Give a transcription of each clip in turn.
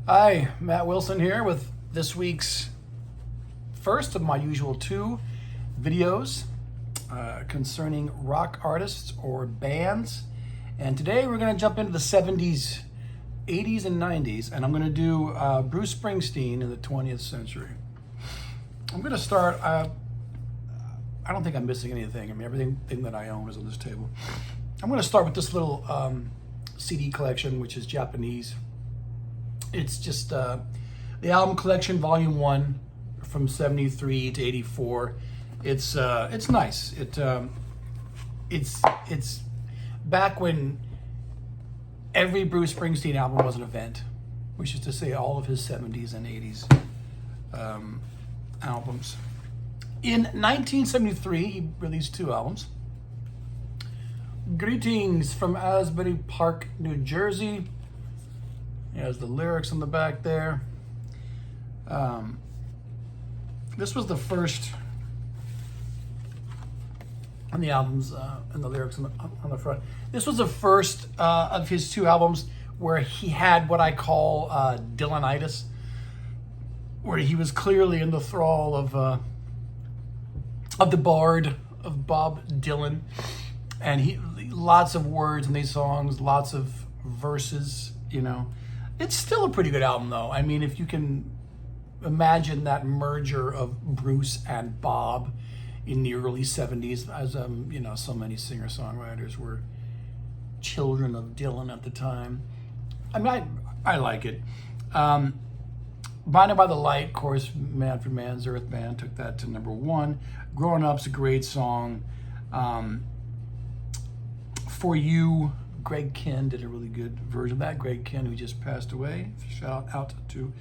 Hi, Matt Wilson here with this week's first of my usual two videos concerning rock artists or bands. And today we're going to jump into the 70s, 80s, and 90s, and I'm going to do Bruce Springsteen in the 20th century. I'm going to start, I don't think I'm missing anything. I mean, everything that I own is on this table. I'm going to start with this little CD collection, which is Japanese. It's just the album collection, Volume 1, from 73 to 84. It's nice. It's back when every Bruce Springsteen album was an event, which is to say all of his 70s and 80s albums. In 1973, he released two albums. Greetings from Asbury Park, New Jersey. There's the lyrics on the back there. This was the first on the albums and the lyrics on the front. This was the first of his two albums where he had what I call Dylanitis, where he was clearly in the thrall of the bard of Bob Dylan, and he lots of words in these songs, lots of verses. You know, it's still a pretty good album, though. I mean, if you can imagine that merger of Bruce and Bob in the early 70s, as you know, so many singer-songwriters were children of Dylan at the time. I mean, I like it. Blinded by the Light, of course, Man for Man's Earth Band took that to number 1. Growing Up's a great song. For You, Greg Kihn did a really good version of that. Greg Kihn, who just passed away. Shout out to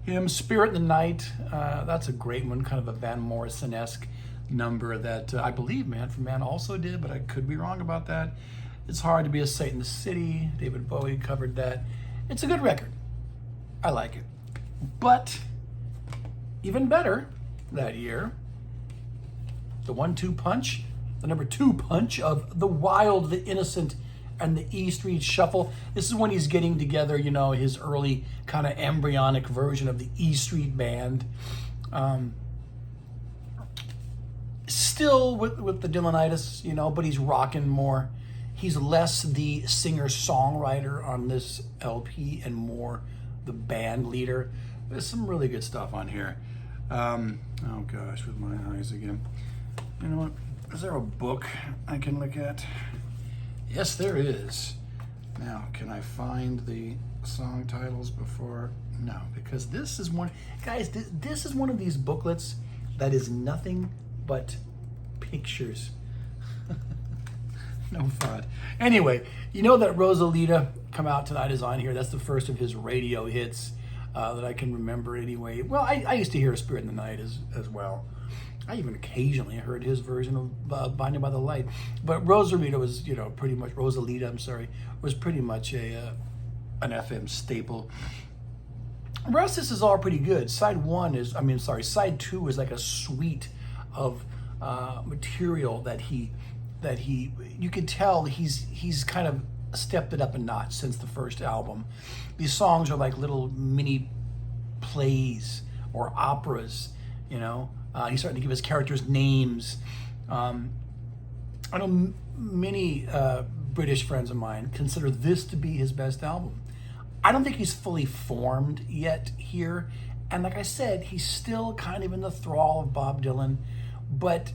him. Spirit in the Night, that's a great one, kind of a Van Morrison-esque number that I believe Man for Man also did, but I could be wrong about that. It's Hard to Be a Saint in the City. David Bowie covered that. It's a good record. I like it. But even better that year, the 1-2 punch, the number 2 punch of The Wild, the Innocent, and the E Street Shuffle. This is when he's getting together, you know, his early kind of embryonic version of the E Street Band. Still with the Dylanitis, you know, but he's rocking more. He's less the singer-songwriter on this LP and more the band leader. There's some really good stuff on here. Oh gosh, with my eyes again. You know what? Is there a book I can look at? Yes, there is. Now, can I find the song titles before? No, because this is one, guys, this is one of these booklets that is nothing but pictures. No fun. Anyway, you know that Rosalita, Come Out Tonight, is on here. That's the first of his radio hits that I can remember anyway. Well, I used to hear Spirit in the Night as well. I even occasionally heard his version of Blinded by the Light. But Rosalita was, you know, pretty much, was pretty much an FM staple. The rest of this is all pretty good. Side 2 is like a suite of material that you could tell he's kind of stepped it up a notch since the first album. These songs are like little mini plays or operas, you know. He's starting to give his characters names. I know many British friends of mine consider this to be his best album. I don't think he's fully formed yet here. And like I said, he's still kind of in the thrall of Bob Dylan. But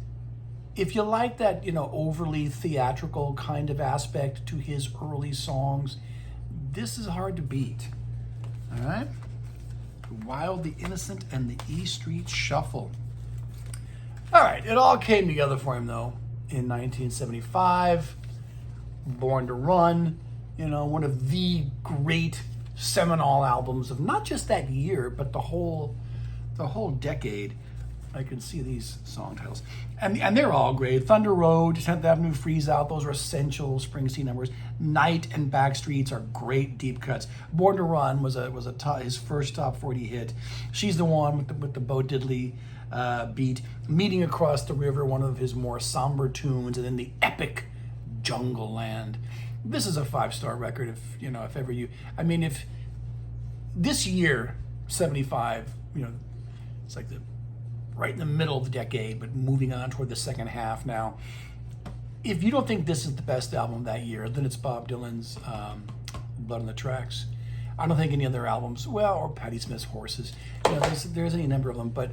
if you like that, you know, overly theatrical kind of aspect to his early songs, this is hard to beat. All right? The Wild, the Innocent, and the E Street Shuffle. All right, it all came together for him, though, in 1975. Born to Run, you know, one of the great seminal albums of not just that year, but the whole decade. I can see these song titles. And they're all great. Thunder Road, 10th Avenue Freeze Out, those are essential Springsteen numbers. Night and Backstreets are great deep cuts. Born to Run was his first top 40 hit. She's the One with the Bo Diddley beat. Meeting Across the River, one of his more somber tunes, and then the epic Jungle Land. This is a 5-star record if ever you, I mean, if this year, 75, it's like right in the middle of the decade, but moving on toward the second half now. If you don't think this is the best album that year, then it's Bob Dylan's Blood on the Tracks. I don't think any other albums, or Patti Smith's Horses. There's any number of them, but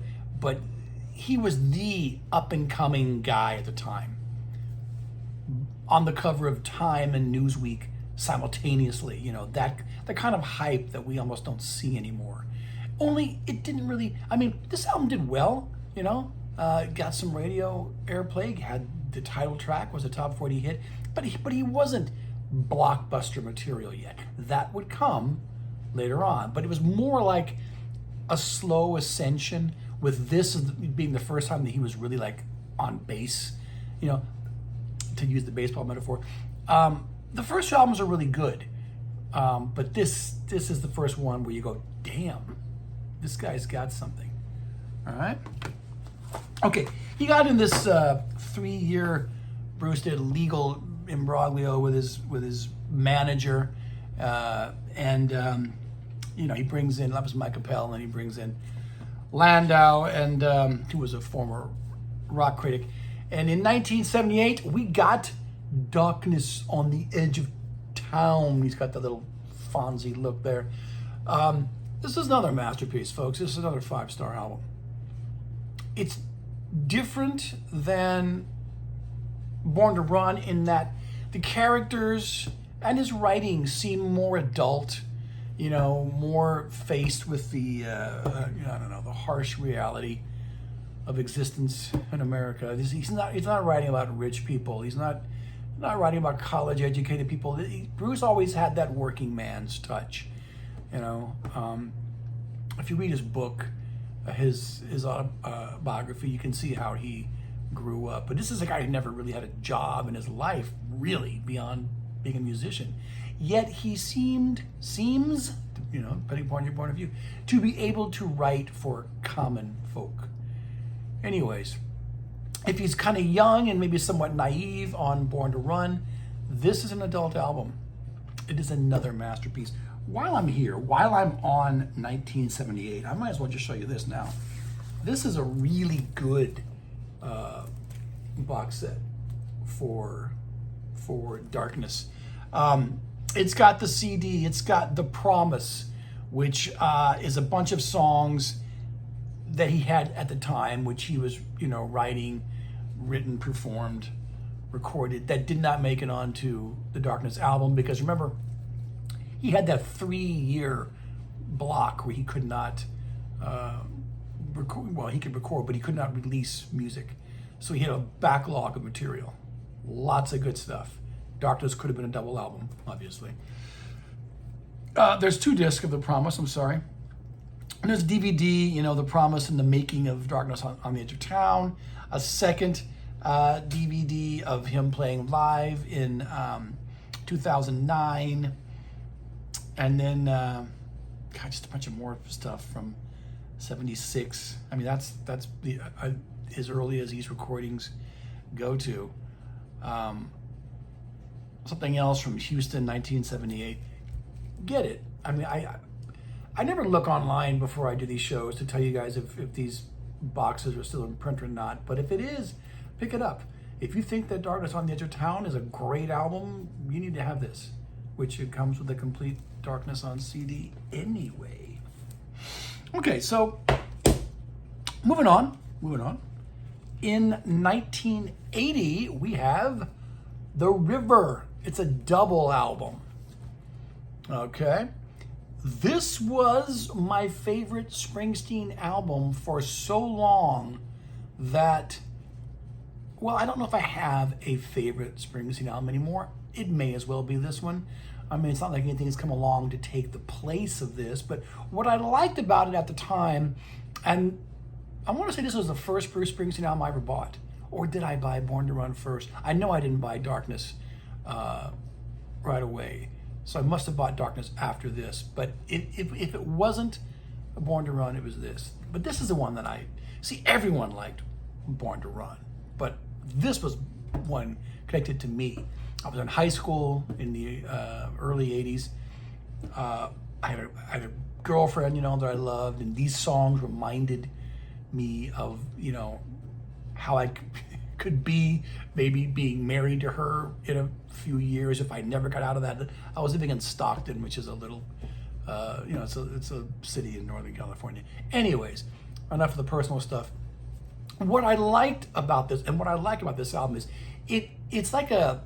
he was the up-and-coming guy at the time. On the cover of Time and Newsweek simultaneously, that the kind of hype that we almost don't see anymore. Only it didn't really, this album did well, got some radio airplay, had the title track, was a top 40 hit, but he wasn't blockbuster material yet. That would come later on, but it was more like a slow ascension, with this being the first time that he was really like on base, to use the baseball metaphor. The first two albums are really good, but this is the first one where you go, damn, this guy's got something. All right. Okay, he got in this 3-year Bruce did legal imbroglio with his manager, and he brings in, that was Mike Appel, and he brings in Landau, and who was a former rock critic. And in 1978, we got Darkness on the Edge of Town. He's got the little Fonzie look there. This is another masterpiece, folks. This is another 5-star album. It's different than Born to Run in that the characters and his writing seem more adult, more faced with the, the harsh reality of existence in America. He's not writing about rich people. He's not writing about college-educated people. Bruce always had that working man's touch, If you read his book, his autobiography, you can see how he grew up. But this is a guy who never really had a job in his life, really, beyond being a musician. Yet he seems, depending upon your point of view, to be able to write for common folk. Anyways, if he's kind of young and maybe somewhat naive on Born to Run, this is an adult album. It is another masterpiece. While I'm here, while I'm on 1978, I might as well just show you this now. This is a really good box set for Darkness. It's got the CD, it's got The Promise, which is a bunch of songs that he had at the time, which he was, writing, written, performed, recorded, that did not make it onto the Darkness album, because remember, he had that 3-year block where he could not record. Well, he could record, but he could not release music. So he had a backlog of material. Lots of good stuff. Darkness could have been a double album, obviously. There's 2 discs of The Promise, I'm sorry. And there's a DVD, The Promise and the Making of Darkness on the Edge of Town. A second DVD of him playing live in 2009. And then, just a bunch of more stuff from 76. That's as early as these recordings go to. Something else from Houston, 1978. Get it. I never look online before I do these shows to tell you guys if these boxes are still in print or not. But if it is, pick it up. If you think that Darkness on the Edge of Town is a great album, you need to have this, which it comes with a complete Darkness on CD anyway. Okay, so moving on. In 1980, we have The River. It's a double album. Okay. This was my favorite Springsteen album for so long that, I don't know if I have a favorite Springsteen album anymore. It may as well be this one. It's not like anything has come along to take the place of this, but what I liked about it at the time, and I want to say this was the first Bruce Springsteen album I ever bought. Or did I buy Born to Run first? I know I didn't buy Darkness right away. So I must have bought Darkness after this. But if it wasn't Born to Run, it was this. But this is the one that everyone liked Born to Run. But this was one connected to me. I was in high school in the early 80s. I had a girlfriend, you know, that I loved, and these songs reminded me of, you know, how I could be maybe being married to her in a few years if I never got out of that. I was living in Stockton, which is a little, you know, it's a city in Northern California. Anyways, enough of the personal stuff. What I liked about this, and what I like about this album, is it's like a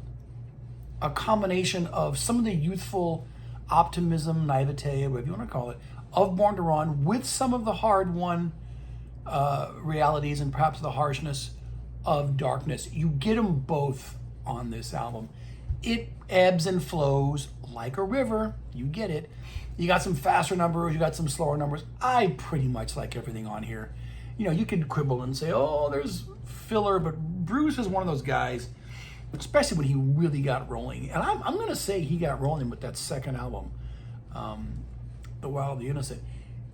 combination of some of the youthful optimism, naivete, whatever you want to call it, of Born to Run, with some of the hard-won realities and perhaps the harshness of Darkness. You get them both on this album. It ebbs and flows like a river. You get it. You got some faster numbers, you got some slower numbers. I pretty much like everything on here. You know, you could quibble and say, oh, there's filler, but Bruce is one of those guys, especially when he really got rolling. And I'm going to say he got rolling with that second album, The Wild, the Innocent.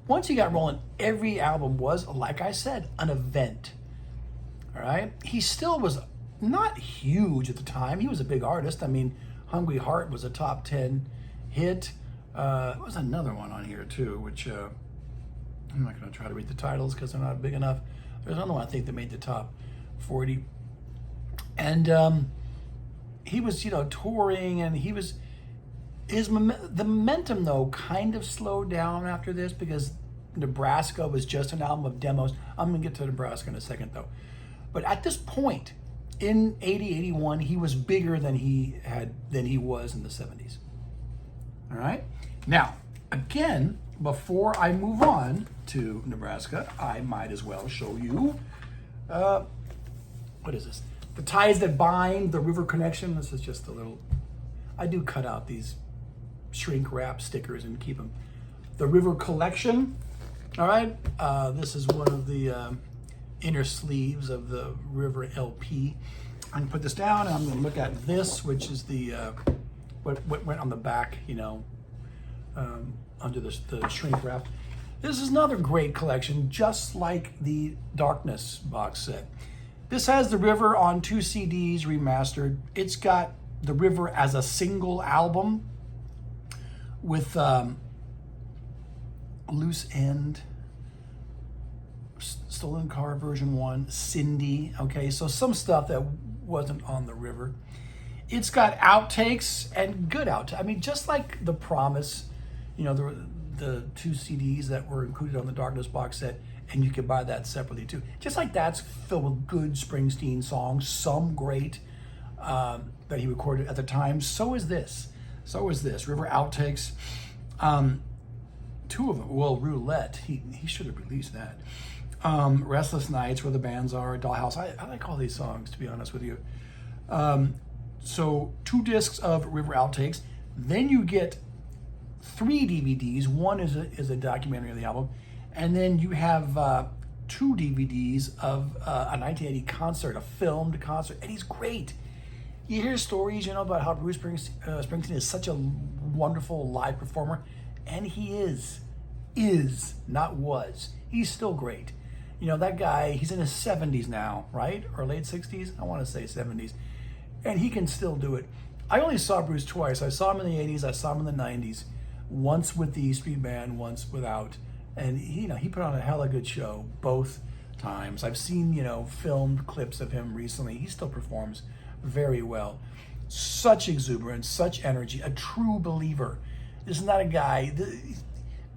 Once he got rolling, every album was, like I said, an event. All right? He still was not huge at the time. He was a big artist. I mean, Hungry Heart was a top 10 hit. There was another one on here, too, which I'm not going to try to read the titles because they're not big enough. There's another one, I think, that made the top 40. And he was, you know, touring, and he was... the momentum, though, kind of slowed down after this because Nebraska was just an album of demos. I'm going to get to Nebraska in a second, though. But at this point, in 80, 81, he was bigger than he was in the 70s. All right? Now, again, before I move on to Nebraska, I might as well show you, what is this? The Ties That Bind, the River Connection. This is just a little, I do cut out these shrink wrap stickers and keep them. The River Collection, all right? This is one of the inner sleeves of the River LP. I'm gonna put this down and I'm gonna look at this, which is the, what went on the back, you know, under the shrink wrap. This is another great collection, just like the Darkness box set. This has the River on 2 CDs remastered. It's got the River as a single album with Loose End, Stolen Car version 1, Cindy. Okay, so some stuff that wasn't on the River. It's got outtakes and good outtakes. I mean, just like The Promise, you know, the 2 CDs that were included on the Darkness box set, and you can buy that separately too. Just like that's filled with good Springsteen songs, some great that he recorded at the time. So is this. River outtakes. 2 of them. Well, Roulette, he should have released that. Restless Nights, Where the Bands Are, Dollhouse. I like all these songs, to be honest with you. So 2 discs of River outtakes. Then you get 3 DVDs. One is a documentary of the album. And then you have 2 DVDs of a 1980 concert, a filmed concert. And he's great. You hear stories, you know, about how Bruce Springsteen is such a wonderful live performer. And he is, not was. He's still great. You know, that guy, he's in his 70s now, right? Or late 60s? I want to say 70s. And he can still do it. I only saw Bruce twice. I saw him in the 80s. I saw him in the 90s. Once with the E Street Band, once without. And he, you know, he put on a hella good show both times. I've seen, you know, filmed clips of him recently. He still performs very well. Such exuberance, such energy, a true believer. This is not a guy.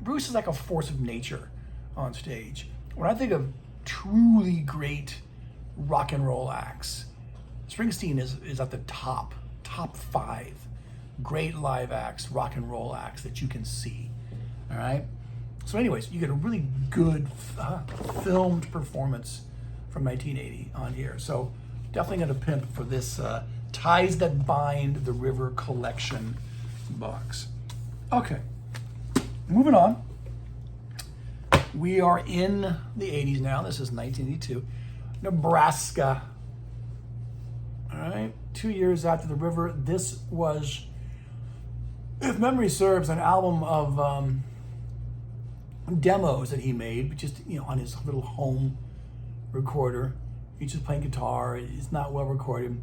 Bruce is like a force of nature on stage. When I think of truly great rock and roll acts, Springsteen is at the top 5 great live acts, rock and roll acts that you can see. All right. So, anyways, you get a really good filmed performance from 1980 on here. So, definitely going to pimp for this Ties That Bind, the River Collection box. Okay, moving on. We are in the 80s now. This is 1982. Nebraska. All right, 2 years after the River. This was, if memory serves, an album of demos that he made, just, you know, on his little home recorder. He's just playing guitar. It's not well recorded.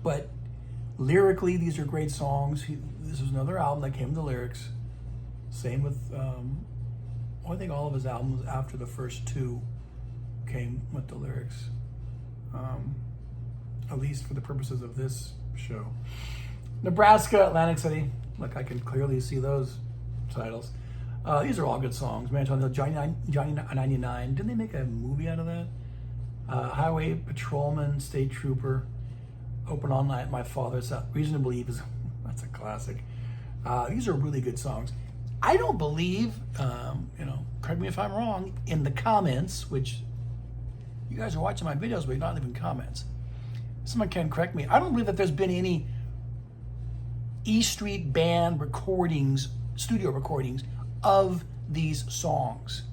But Lyrically, these are great songs. This is another album that came with the lyrics. Same with, I think all of his albums after the first two came with the lyrics. At least for the purposes of this show. Nebraska, Atlantic City. Look, I can clearly see those titles. These are all good songs. Man, Johnny 99. Didn't they make a movie out of that? Highway Patrolman, State Trooper, Open All Night, My Father's House. Reason to Believe is that's a classic. These are really good songs. I don't believe, correct me if I'm wrong, in the comments, which you guys are watching my videos, but you're not leaving comments. Someone can correct me. I don't believe that there's been any E Street Band recordings, studio recordings of these songs.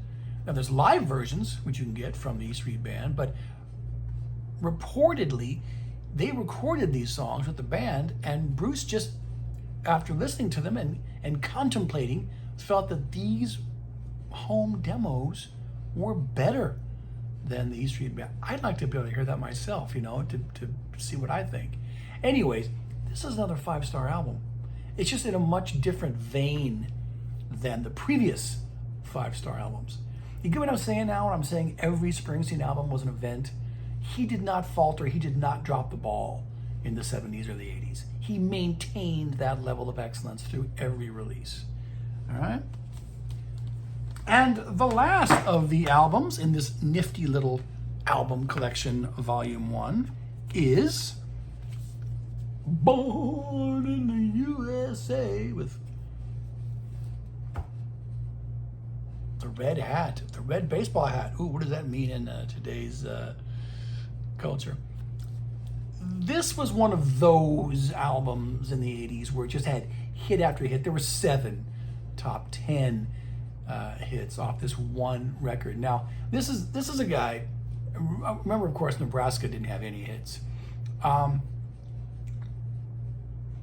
Now there's live versions, which you can get from the E Street Band, but reportedly they recorded these songs with the band, and Bruce just, after listening to them and contemplating, felt that these home demos were better than the E Street Band. I'd like to be able to hear that myself, to see what I think. Anyways, this is another 5-star album. It's just in a much different vein than the previous 5-star albums. You get what I'm saying now when I'm saying every Springsteen album was an event? He did not falter. He did not drop the ball in the 70s or the 80s. He maintained that level of excellence through every release. All right? And the last of the albums in this nifty little album collection, Volume 1, is Born in the USA with the red hat, the red baseball hat. Ooh, what does that mean in today's culture? This was one of those albums in the 80s where it just had hit after hit. There were 7 top 10 hits off this one record. Now, this is a guy, remember, of course, Nebraska didn't have any hits.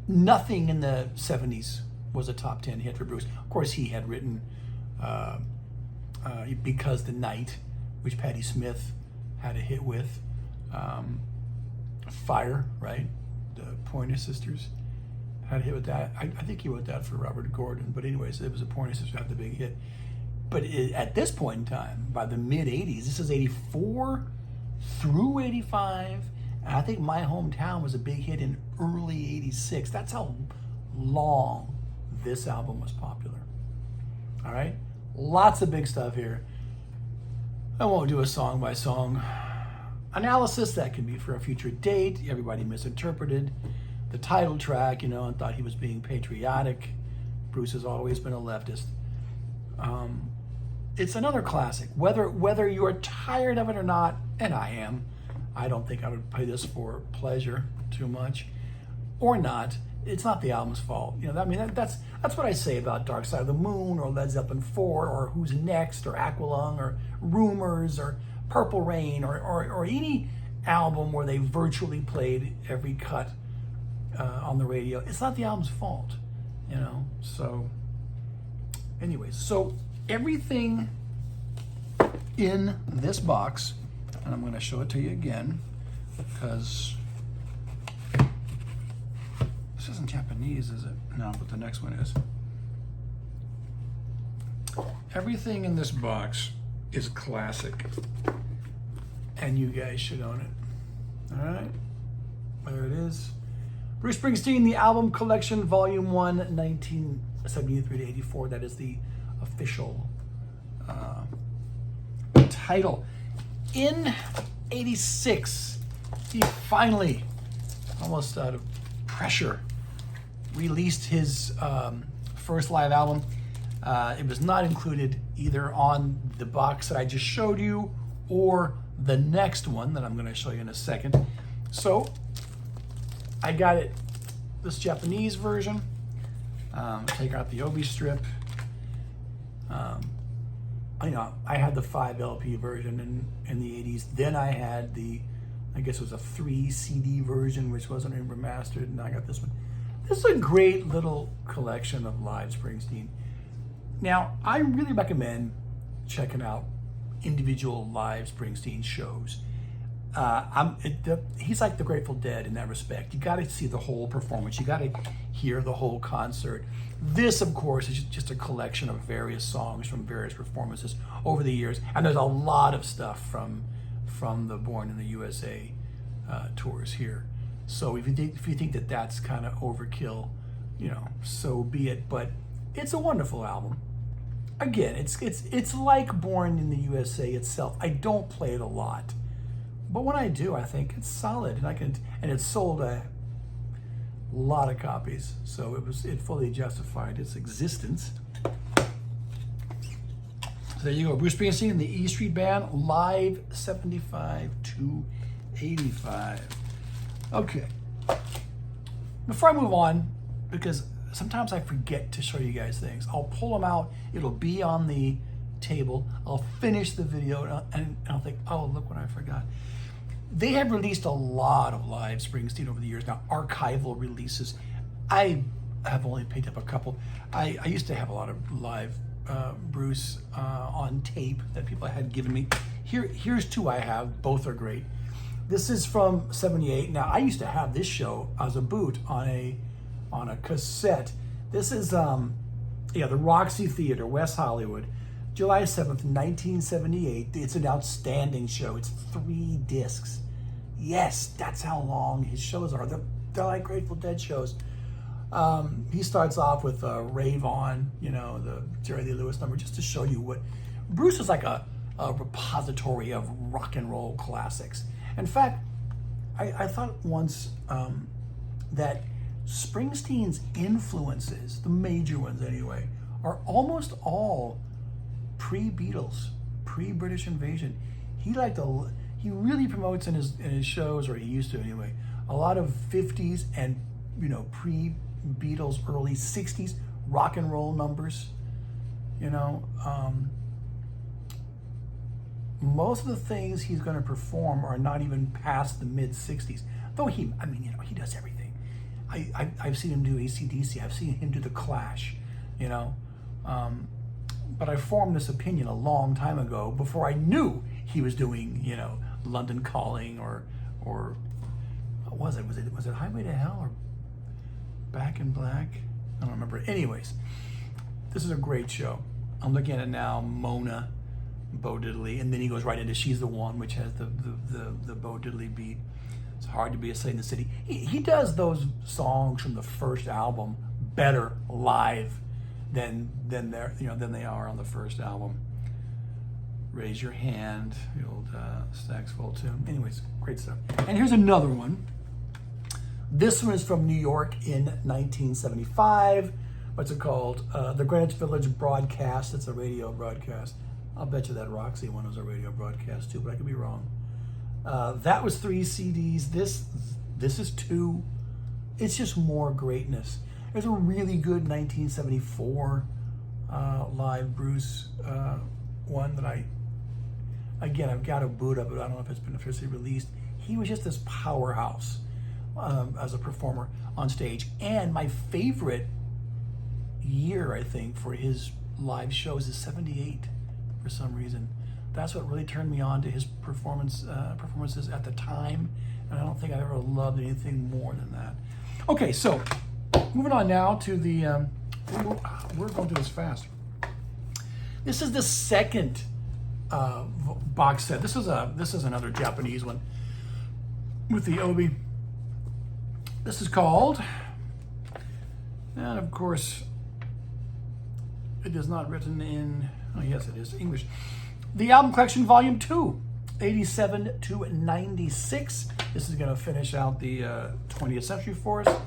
Nothing in the 70s was a top 10 hit for Bruce. Of course, he had written Because the Night, which Patti Smith had a hit with. Fire, right? The Pointer Sisters had a hit with that. I think he wrote that for Robert Gordon. But anyways, it was a Pointer Sisters had the big hit. But at this point in time, by the mid-'80s, this is 84 through 85, and I think My Hometown was a big hit in early 86. That's how long this album was popular. All right? Lots of big stuff here. I won't do a song-by-song analysis. That can be for a future date. Everybody misinterpreted the title track, and thought he was being patriotic. Bruce has always been a leftist. It's another classic. Whether you're tired of it or not, and I am, I don't think I would play this for pleasure too much, or not. It's not the album's fault. That's what I say about Dark Side of the Moon or Led Zeppelin 4 or Who's Next or Aqualung or Rumors or Purple Rain or any album where they virtually played every cut on the radio. It's not the album's fault, So, anyways, so everything in this box, and I'm going to show it to you again because this isn't Japanese, is it? No, but the next one is. Everything in this box is classic, and you guys should own it. All right, there it is. Bruce Springsteen, the album collection, Volume 1, 1973 to 84. That is the official title. In 86, he finally, almost out of pressure, released his first live album. It was not included either on the box that I just showed you or the next one that I'm going to show you in a second. So I got it, this Japanese version. Take out the Obi strip. I had the 5 LP version in the 80s. Then I had I guess it was a 3 CD version, which wasn't even remastered, and I got this one. This is a great little collection of live Springsteen. Now, I really recommend checking out individual live Springsteen shows. He's like the Grateful Dead in that respect. You got to see the whole performance. You got to hear the whole concert. This, of course, is just a collection of various songs from various performances over the years, and there's a lot of stuff from the Born in the USA tours here. So if you think that that's kind of overkill, so be it. But it's a wonderful album. Again, it's like Born in the USA itself. I don't play it a lot, but when I do, I think it's solid, and it sold a lot of copies, so it fully justified its existence. So there you go, Bruce Springsteen and the E Street Band, live 75 to 85. Okay, before I move on, because sometimes I forget to show you guys things, I'll pull them out, it'll be on the table, I'll finish the video, and I'll think, oh, look what I forgot. They have released a lot of live Springsteen over the years now, archival releases. I have only picked up a couple. I used to have a lot of live Bruce on tape that people had given me. Here's two I have, both are great. This is from '78. Now, I used to have this show as a boot on a cassette. This is the Roxy Theater, West Hollywood, July 7th, 1978. It's an outstanding show. It's 3 discs. Yes, that's how long his shows are. They're like Grateful Dead shows. He starts off with Rave On, the Jerry Lee Lewis number, just to show you what Bruce is like a repository of rock and roll classics. In fact, I thought once that Springsteen's influences, the major ones anyway, are almost all pre-Beatles, pre-British Invasion. He really promotes in his shows, or he used to anyway, a lot of 50s and pre-Beatles, early 60s rock and roll numbers. Most of the things he's going to perform are not even past the mid 60s. Though he does everything. I've seen him do AC/DC. I've seen him do the Clash. But I formed this opinion a long time ago, before I knew he was doing, London Calling or what was it? Was it Highway to Hell or Back in Black? I don't remember. Anyways, this is a great show. I'm looking at it now. Mona, Bo Diddley, and then he goes right into She's the One, which has the Bo Diddley beat. It's hard to be a Saint in the City. He does those songs from the first album better live than they are on the first album. Raise Your Hand, the old Staxville tune. Anyways, great stuff. And here's another one. This one is from New York in 1975. What's it called? The Greenwich Village Broadcast. It's a radio broadcast. I'll bet you that Roxy one was a radio broadcast too, but I could be wrong. That was 3 CDs. This is 2. It's just more greatness. There's a really good 1974 live Bruce one that I've got to boot up, but I don't know if it's been officially released. He was just this powerhouse as a performer on stage. And my favorite year, I think, for his live shows is '78 for some reason. That's what really turned me on to his performances at the time. And I don't think I ever loved anything more than that. Okay, so moving on now to the, we're going through this fast. This is the second box set. This is another Japanese one with the obi. This is called, and of course, it is not written in, oh yes it is, English. The Album Collection Volume 2, 87 to 96. This is going to finish out the 20th century for us.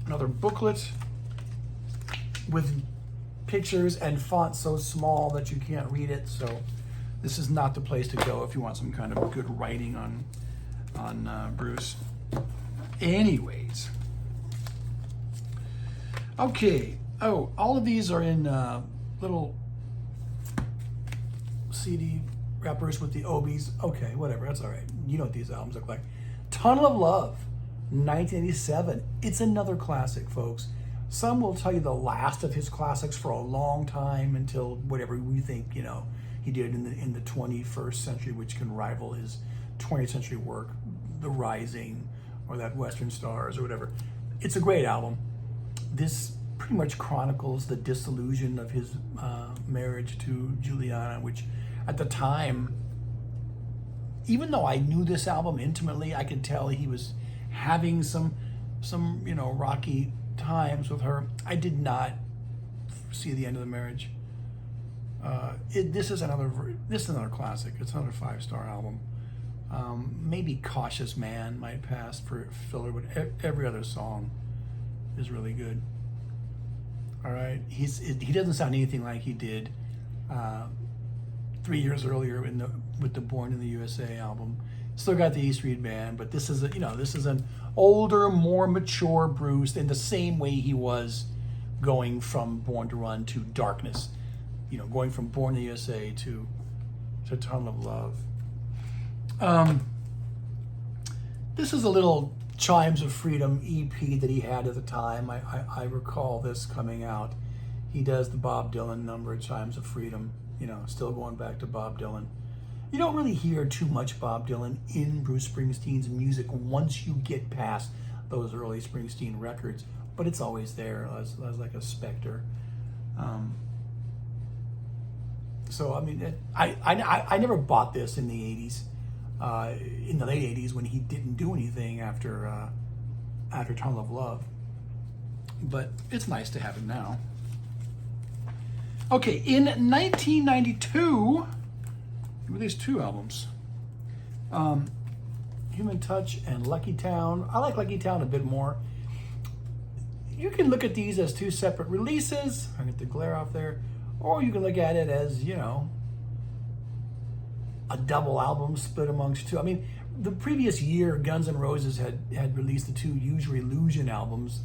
Another booklet with pictures and font so small that you can't read it. So this is not the place to go if you want some kind of good writing on Bruce. Anyways. Okay. Oh, all of these are in little CD wrappers with the obies. Okay, whatever. That's all right. You know what these albums look like. Tunnel of Love, 1987. It's another classic, folks. Some will tell you the last of his classics for a long time, until whatever we think, he did in the 21st century, which can rival his 20th century work, The Rising, or that Western Stars, or whatever. It's a great album. This pretty much chronicles the disillusion of his marriage to Juliana, which at the time, even though I knew this album intimately, I could tell he was having some rocky times with her. I did not see the end of the marriage. This is another classic. It's another 5-star album. Maybe Cautious Man might pass for filler, but every other song is really good. All right, he doesn't sound anything like he did 3 years earlier with the Born in the USA album. Still got the E Street Band, but this is an older, more mature Bruce in the same way he was going from Born to Run to Darkness. Going from Born in the USA to Tunnel of Love. This is a little Chimes of Freedom EP that he had at the time. I recall this coming out. He does the Bob Dylan number, Chimes of Freedom, still going back to Bob Dylan. You don't really hear too much Bob Dylan in Bruce Springsteen's music once you get past those early Springsteen records, but it's always there as like a specter. So, I mean, I never bought this in the 80s. In the late 80s when he didn't do anything after Tunnel of Love. But it's nice to have it now. Okay, in 1992, he released 2 albums. Human Touch and Lucky Town. I like Lucky Town a bit more. You can look at these as 2 separate releases. I get the glare off there. Or you can look at it as, a double album split amongst 2. I mean, the previous year, Guns N' Roses had released the 2 Use Your Illusion albums,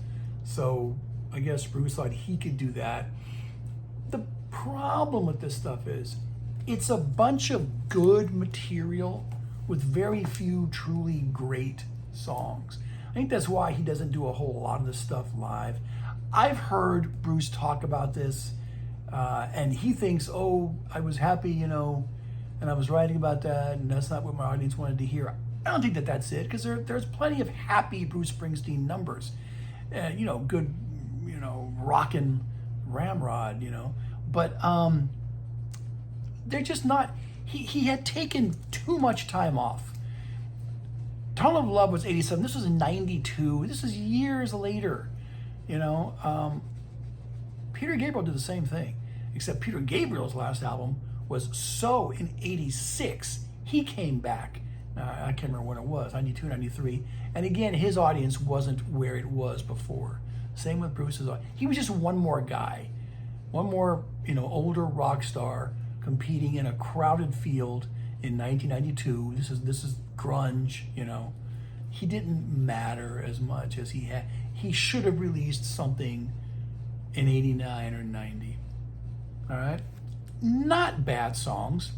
so I guess Bruce thought he could do that. The problem with this stuff is, it's a bunch of good material with very few truly great songs. I think that's why he doesn't do a whole lot of this stuff live. I've heard Bruce talk about this, and he thinks, I was happy, and I was writing about that, and that's not what my audience wanted to hear. I don't think that's it, because there's plenty of happy Bruce Springsteen numbers. Good, rockin' ramrod, But they're just not, he had taken too much time off. Tunnel of Love was 87, this was 92, this is years later, Peter Gabriel did the same thing, except Peter Gabriel's last album was So in 86. He came back. I can't remember when it was, 92, 93. And again, his audience wasn't where it was before. Same with Bruce's audience. He was just one more guy. One more, older rock star competing in a crowded field in 1992. This is grunge, He didn't matter as much as he had. He should have released something in 89 or 90. All right? Not bad songs,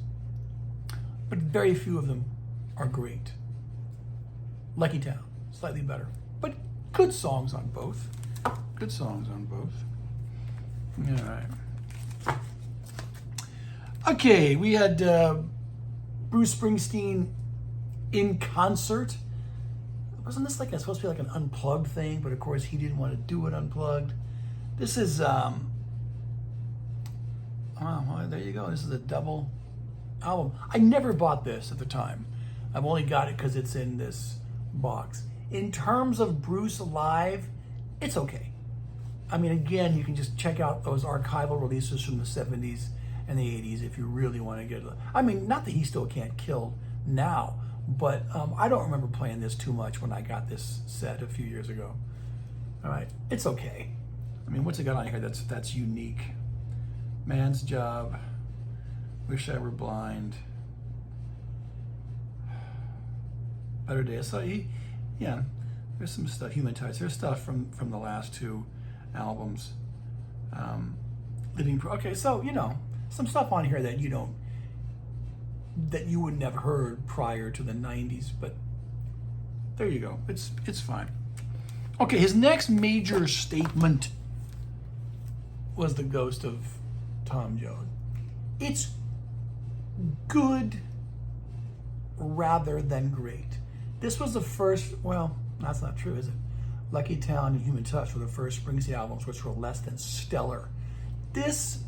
but very few of them are great. Lucky Town, slightly better, but good songs on both. Good songs on both. All right. Okay, we had Bruce Springsteen in concert. Wasn't this supposed to be like an unplugged thing? But of course, he didn't want to do it unplugged. This is. Well, there you go. This is a double album. I never bought this at the time. I've only got it because it's in this box. In terms of Bruce live, it's okay. I mean, again, you can just check out those archival releases from the 70s and the 80s if you really want to get it. I mean, not that he still can't kill now, but I don't remember playing this too much when I got this set a few years ago. All right, it's okay. I mean, what's it got on here that's unique? Man's Job, Wish I Were Blind, Better Days. So there's some stuff, Human Touch. There's stuff from the last 2 albums. Okay, so some stuff on here that you wouldn't have heard prior to the 90s, but there you go. It's fine. Okay, his next major statement was The Ghost of Tom Joad. It's good rather than great. This was the first, well, that's not true, is it? Lucky Town and Human Touch were the first Springsteen albums which were less than stellar. This,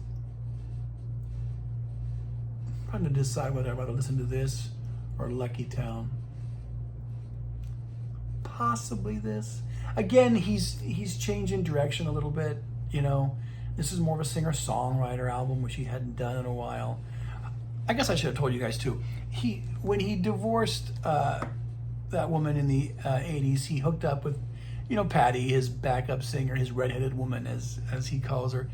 I'm trying to decide whether I'd rather listen to this or Lucky Town. Possibly this. Again, he's changing direction a little bit, you know. This is more of a singer-songwriter album, which he hadn't done in a while. I guess I should have told you guys too. When he divorced that woman in the 80s, he hooked up with, you know, Patty, his backup singer, his redheaded woman, as he calls her.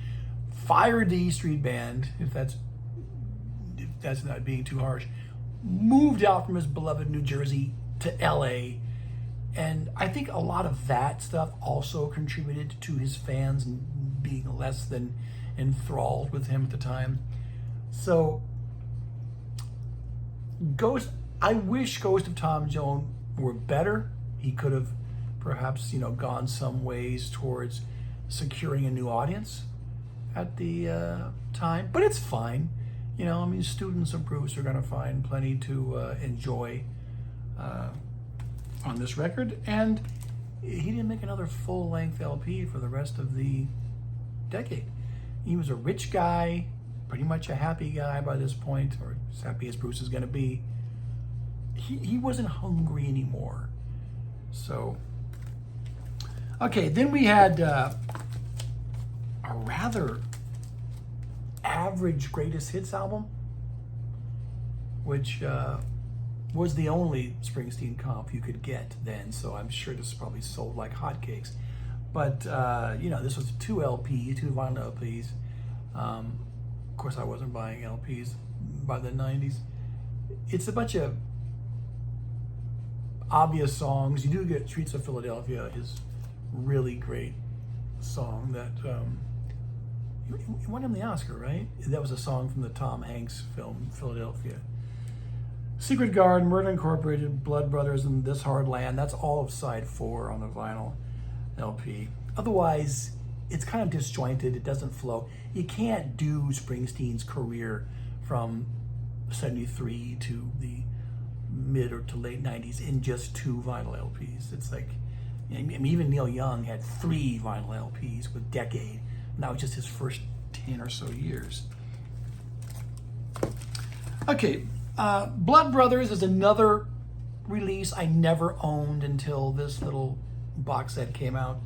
Fired the E Street Band, if that's not being too harsh. Moved out from his beloved New Jersey to L.A. And I think a lot of that stuff also contributed to his fans being less than enthralled with him at the time. So, I wish Ghost of Tom Jones were better. He could have perhaps, you know, gone some ways towards securing a new audience at the time, but it's fine. You know, I mean, students of Bruce are going to find plenty to enjoy on this record, and he didn't make another full-length LP for the rest of the decade. He was a rich guy, pretty much a happy guy by this point, or as happy as Bruce is going to be. He wasn't hungry anymore. So, okay, then we had a rather average greatest hits album, which was the only Springsteen comp you could get then, so I'm sure this probably sold like hotcakes. But, you know, this was two vinyl LPs. Of course, I wasn't buying LPs by the 90s. It's a bunch of obvious songs. You do get Streets of Philadelphia, his really great song that he won him the Oscar, right? That was a song from the Tom Hanks film, Philadelphia. Secret Garden, Murder Incorporated, Blood Brothers, and This Hard Land. That's all of side 4 on the vinyl LP. Otherwise, it's kind of disjointed. It doesn't flow. You can't do Springsteen's career from 73 to the mid or to late 90s in just 2 vinyl LPs. It's like, I mean, even Neil Young had 3 vinyl LPs with Decade. And that was just his first 10 or so years. Okay, Blood Brothers is another release I never owned until this little box set came out.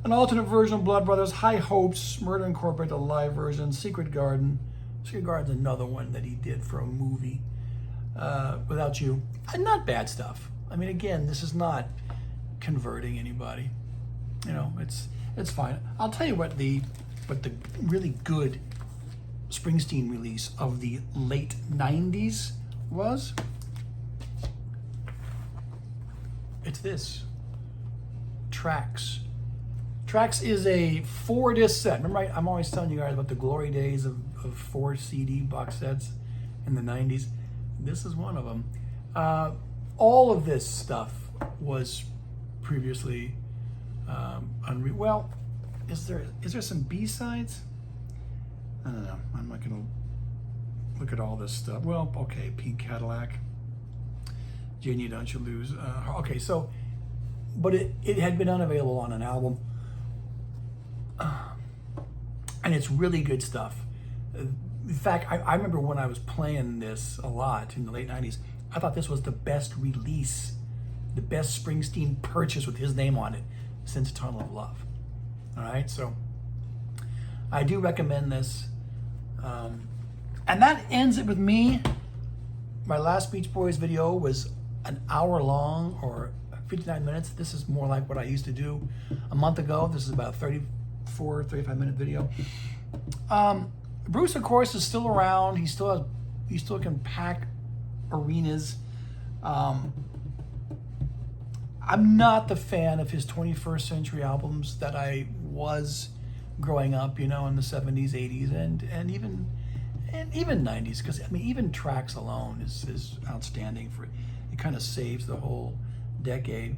An alternate version of Blood Brothers, High Hopes, Murder Incorporated, a live version, Secret Garden. Secret Garden's another one that he did for a movie. Without You. Not bad stuff. I mean, again, this is not converting anybody. You know, it's fine. I'll tell you what the really good Springsteen release of the late 90s was. It's this. Tracks. Tracks is a 4-disc set. Remember, I'm always telling you guys about the glory days of 4 CD box sets in the 90s. This is one of them. All of this stuff was previously unreal. Well, is there some B-sides? I don't know. I'm not going to look at all this stuff. Well, okay, Pink Cadillac, Virginia, Don't You Lose. Okay, so, but it had been unavailable on an album. And it's really good stuff. In fact, I remember when I was playing this a lot in the late 90s, I thought this was the best release, the best Springsteen purchase with his name on it since Tunnel of Love. All right, so I do recommend this. And that ends it with me. My last Beach Boys video was an hour long, or 59 minutes. This is more like what I used to do a month ago. This is about a 34, 35-minute video. Bruce, of course, is still around. He still can pack arenas. I'm not the fan of his 21st century albums that I was growing up, you know, in the 70s, 80s, and even 90s. Because I mean, even Tracks alone is outstanding. It kind of saves the whole decade.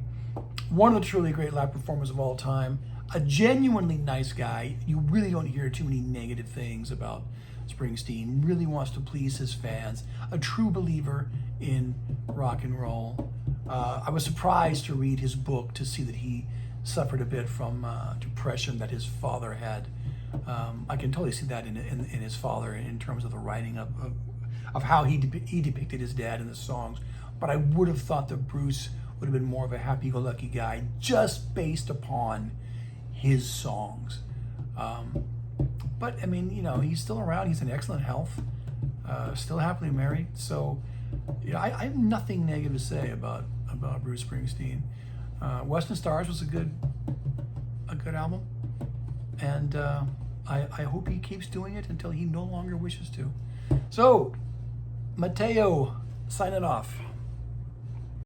One of the truly great live performers of all time. A genuinely nice guy. You really don't hear too many negative things about Springsteen, really wants to please his fans, a true believer in rock and roll. I was surprised to read his book to see that he suffered a bit from depression that his father had. I can totally see that in his father in terms of the writing of how he depicted his dad in the songs. But I would have thought that Bruce would have been more of a happy-go-lucky guy just based upon his songs. But I mean, he's still around. He's in excellent health, still happily married. So, I have nothing negative to say about Bruce Springsteen. Western Stars was a good album, and I hope he keeps doing it until he no longer wishes to. So, Mateo, signing off.